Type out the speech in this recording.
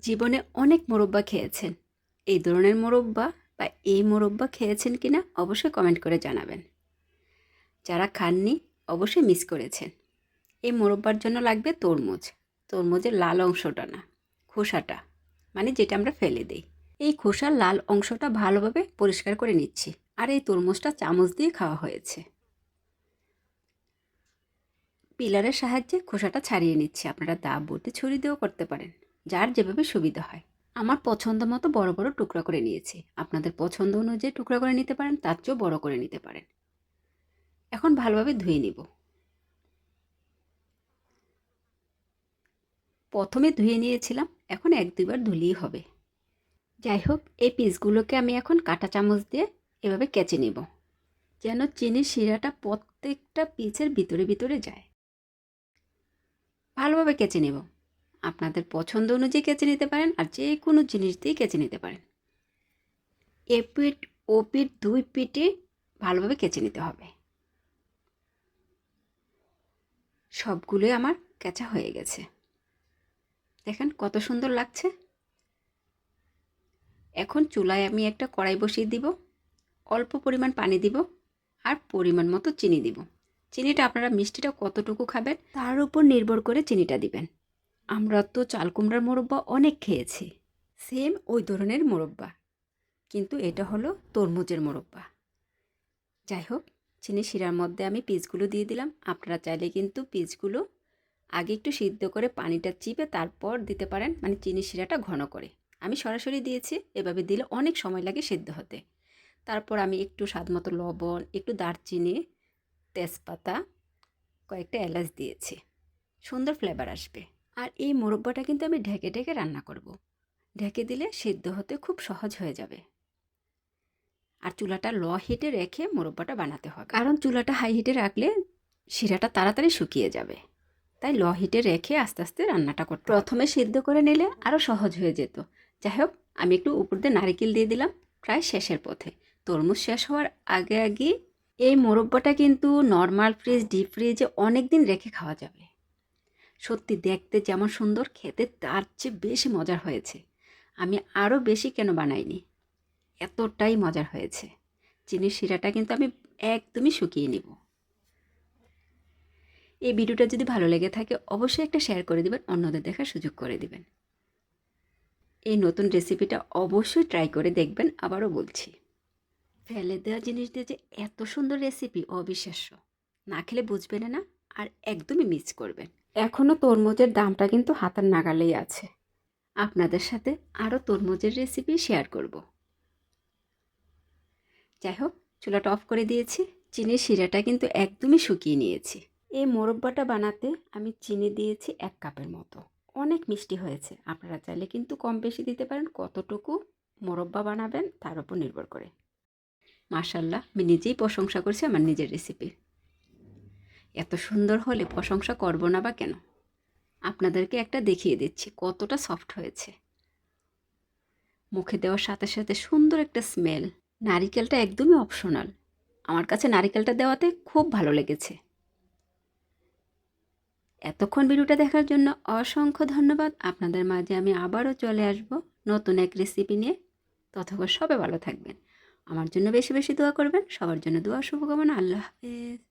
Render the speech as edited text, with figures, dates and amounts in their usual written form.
জীবনে অনেক মোরব্বা খেয়েছেন। এই ধরনের মোরব্বা বা এই মোরব্বা খেয়েছেন কিনা অবশ্যই কমেন্ট করে জানাবেন। যারা খাননি অবশ্যই মিস করেছেন। এই মোরব্বার জন্য লাগবে তরমুজ। তরমুজের লাল অংশটা না, খোসাটা, মানে যেটা আমরা ফেলে দিই। এই খোসার লাল অংশটা ভালোভাবে পরিষ্কার করে নিচ্ছি। আর এই তরমুজটা চামচ দিয়ে খাওয়া হয়েছে। পিলারের সাহায্যে খোসাটা ছাড়িয়ে নিচ্ছি। আপনারা দা বটি ছুরি দিয়েও করতে পারেন, যার যেভাবে সুবিধা হয়। আমার পছন্দ মতো বড় বড় টুকরা করে নিয়েছি। আপনাদের পছন্দ অনুযায়ী টুকরা করে নিতে পারেন, তার চেয়েও বড় করে নিতে পারেন। এখন ভালোভাবে ধুয়ে নিব। প্রথমে ধুয়ে নিয়েছিলাম, এখন 1-2 বার ধুলেই হবে। যাই হোক, এই পিসগুলোকে আমি এখন কাঁটা চামচ দিয়ে এভাবে কেচে নেব, যেন চিনির শিরাটা প্রত্যেকটা পিসের ভিতরে ভিতরে যায়। ভালোভাবে কেচে নেব। আপনাদের পছন্দ অনুযায়ী কেচে নিতে পারেন, আর যে কোনো জিনিস দিয়ে কেচে নিতে পারেন। এপিঠ ওপিঠ 2 পিঠে ভালোভাবে কেচে নিতে হবে। সবগুলোই আমার কেচা হয়ে গেছে। দেখেন কত সুন্দর লাগছে। এখন চুলায় আমি একটা কড়াই বসিয়ে দিব, অল্প পরিমাণ পানি দিব, আর পরিমাণ মতো চিনি দিব। চিনিটা আপনারা মিষ্টিটা কতটুকু খাবেন তার উপর নির্ভর করে চিনিটা দিবেন। আমরা তো চাল কুমড়ার মোরব্বা অনেক খেয়েছি, সেম ওই ধরনের মোরব্বা, কিন্তু এটা হলো তরমুজের মোরব্বা। যাই হোক, চিনি শিরার মধ্যে আমি পিসগুলো দিয়ে দিলাম। আপনারা চাইলে কিন্তু পিসগুলো আগে একটু সিদ্ধ করে পানিটা চিপে তারপর দিতে পারেন, মানে চিনি শিরাটা ঘন করে। আমি সরাসরি দিয়েছি, এভাবে দিলে অনেক সময় লাগে সিদ্ধ হতে। তারপর আমি একটু স্বাদমতো লবণ, একটু দারচিনি, তেজপাতা, কয়েকটা এলাচ দিয়েছি। সুন্দর ফ্লেভার আসবে। আর এই মোরব্বাটা কিন্তু আমি ঢেকে ঢেকে রান্না করব। ঢেকে দিলে সিদ্ধ হতে খুব সহজ হয়ে যাবে। আর চুলাটা লো হিটে রেখে মোরব্বাটা বানাতে হবে, কারণ চুলাটা হাই হিটে রাখলে শিরাটা তাড়াতাড়ি শুকিয়ে যাবে। তাই লো হিটে রেখে আস্তে আস্তে রান্নাটা করতে হবে। প্রথমে সিদ্ধ করে নিলে আরও সহজ হয়ে যেত। যাই হোক, আমি একটু উপর দিয়ে নারকেল দিয়ে দিলাম প্রায় শেষের পথে। তরমুজ শেষ হওয়ার আগে আগে এই মোরব্বাটা কিন্তু নর্মাল ফ্রিজ, ডিপ ফ্রিজে অনেক দিন রেখে খাওয়া যাবে। সত্যি দেখতে যেমন সুন্দর, খেতে তার চেয়ে বেশি মজার হয়েছে। আমি আরও বেশি কেন বানাইনি, এতটাই মজার হয়েছে। চিনির শিরাটা কিন্তু আমি একদমই শুকিয়ে নিব। এই ভিডিওটা যদি ভালো লেগে থাকে অবশ্যই একটা শেয়ার করে দিবেন, অন্যদের দেখার সুযোগ করে দিবেন। এই নতুন রেসিপিটা অবশ্যই ট্রাই করে দেখবেন। আবারও বলছি, ফেলে দেওয়া জিনিস দিয়ে যে এত সুন্দর রেসিপি অবিশ্বাস্য। না খেলে বুঝবেন না, আর একদমই মিস করবেন। এখনও তরমুজের দামটা কিন্তু হাতের নাগালেই আছে। আপনাদের সাথে আরও তরমুজের রেসিপি শেয়ার করব। যাই হোক, চুলাটা অফ করে দিয়েছি। চিনির শিরাটা কিন্তু একদমই শুকিয়ে নিয়েছি। এই মোরব্বাটা বানাতে আমি চিনি দিয়েছি 1 কাপের মতো। অনেক মিষ্টি হয়েছে। আপনারা চাইলে কিন্তু কম বেশি দিতে পারেন, কতটুকু মোরব্বা বানাবেন তার উপর নির্ভর করে। মাশাআল্লাহ, আমি নিজেই প্রশংসা করছি আমার নিজের রেসিপির। এত সুন্দর হলে প্রশংসা করব না বা কেন? আপনাদেরকে একটা দেখিয়ে দিচ্ছি কতটা সফট হয়েছে। মুখে দেওয়ার সাথে সাথে সুন্দর একটা স্মেল। নারিকেলটা একদমই অপশনাল, আমার কাছে নারিকেলটা দেওয়াতে খুব ভালো লেগেছে। এতক্ষণ ভিডিওটা দেখার জন্য অসংখ্য ধন্যবাদ। আপনাদের মাঝে আমি আবারও চলে আসব নতুন এক রেসিপি নিয়ে। ততক্ষণ সবাই ভালো থাকবেন, আমার জন্য বেশি বেশি দোয়া করবেন। সবার জন্য দোয়া শুভকামনা। আল্লাহ হাফেজ।